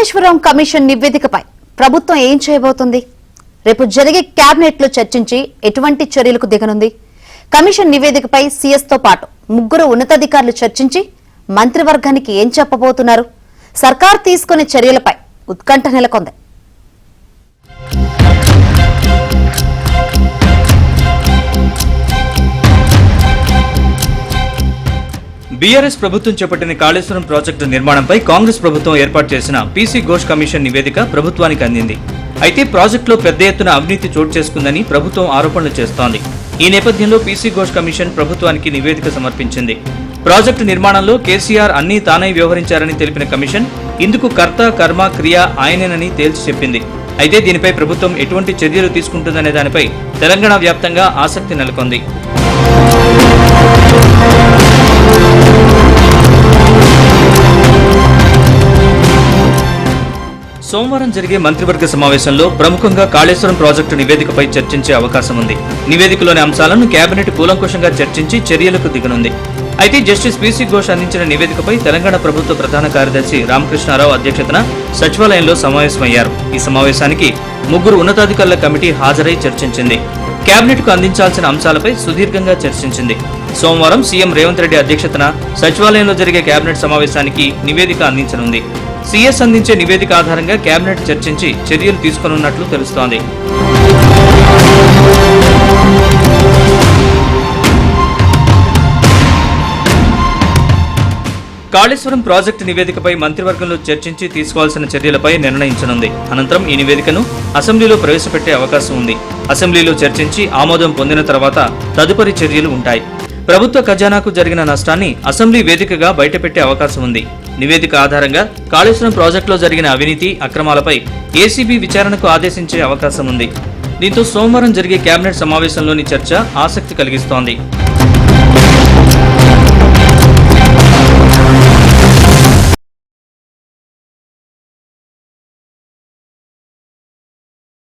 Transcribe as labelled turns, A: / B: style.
A: Kaleshwaram commission నివేదికపై ప్రభుత్వం ఏం చేయబోతుంది? రేపు జరిగే కేబినెట్ లో చర్చించి ఎటువంటి చర్యలకు దిగనుంది? కమిషన్ నివేదికపై సీఎస్ తో పాటు 3 ఉన్నతాధికారులు చర్చించి మంత్రివర్గానికి ఏం చెప్పబోతున్నారు? సర్కార్ తీసుకునే చర్యలపై ఉత్కంఠ నెలకొంది.
B: బీఆర్ఎస్ ప్రభుత్వం చేపట్టిన కాళేశ్వరం ప్రాజెక్టు నిర్మాణంపై కాంగ్రెస్ ప్రభుత్వం ఏర్పాటు చేసిన పీసీ ఘోష్ కమిషన్ నివేదిక ప్రభుత్వానికి అందింది. అయితే ప్రాజెక్టులో పెద్ద ఎత్తున అవినీతి చోటు చేసుకుందని ప్రభుత్వం ఆరోపణలు చేస్తోంది. ఈ నేపథ్యంలో పీసీ ఘోష్ కమిషన్ ప్రభుత్వానికి నివేదిక సమర్పించింది. ప్రాజెక్టు నిర్మాణంలో కేసీఆర్ అన్నీ తానై వ్యవహరించారని తెలిపిన కమిషన్ ఇందుకు కర్త కర్మ క్రియ ఆయనేనని తేల్చి చెప్పింది. అయితే దీనిపై ప్రభుత్వం ఎటువంటి చర్యలు తీసుకుంటుందనే దానిపై తెలంగాణ వ్యాప్తంగా ఆసక్తి నెలకొంది. సోమవారం జరిగే మంత్రివర్గ సమావేశంలో ప్రముఖంగా కాళేశ్వరం ప్రాజెక్టు నివేదికపై చర్చించే అవకాశం ఉంది. నివేదికలోని అంశాలను కేబినెట్ కూలంకుషంగా చర్చించి చర్యలకు దిగనుంది. అయితే జస్టిస్ పీసీ ఘోష్ అందించిన నివేదికపై తెలంగాణ ప్రభుత్వ ప్రధాన కార్యదర్శి రామకృష్ణారావు అధ్యక్షతన సచివాలయంలో సమావేశమయ్యారు. ఈ సమావేశానికి 3 ఉన్నతాధికారుల కమిటీ హాజరై చర్చించింది. కేబినెట్ కు అందించాల్సిన అంశాలపై సుదీర్ఘంగా చర్చించింది. సోమవారం సీఎం రేవంత్ రెడ్డి అధ్యక్షతన సచివాలయంలో జరిగే కేబినెట్ సమావేశానికి నివేదిక అందించనుంది. సీఎస్ అందించే నివేదిక ఆధారంగా కేబినెట్ చర్చించి చర్యలు తీసుకోనున్నట్లు తెలుస్తోంది. కాళేశ్వరం ప్రాజెక్టు నివేదికపై మంత్రివర్గంలో చర్చించి తీసుకోవాల్సిన చర్యలపై నిర్ణయించనుంది. అనంతరం ఈ నివేదికను అసెంబ్లీలో ప్రవేశపెట్టే అవకాశం ఉంది. అసెంబ్లీలో చర్చించి ఆమోదం పొందిన తర్వాత తదుపరి చర్యలు ఉంటాయి. ప్రభుత్వ ఖజానాకు జరిగిన నష్టాన్ని అసెంబ్లీ వేదికగా బయటపెట్టే అవకాశం ఉంది. నివేదిక ఆధారంగా కాళేశ్వరం ప్రాజెక్టులో జరిగిన అవినీతి అక్రమాలపై ఏసీబీ విచారణకు ఆదేశించే అవకాశం ఉంది. దీంతో సోమవారం జరిగే కేబినెట్ సమావేశంలోని చర్చ ఆసక్తి కలిగిస్తోంది.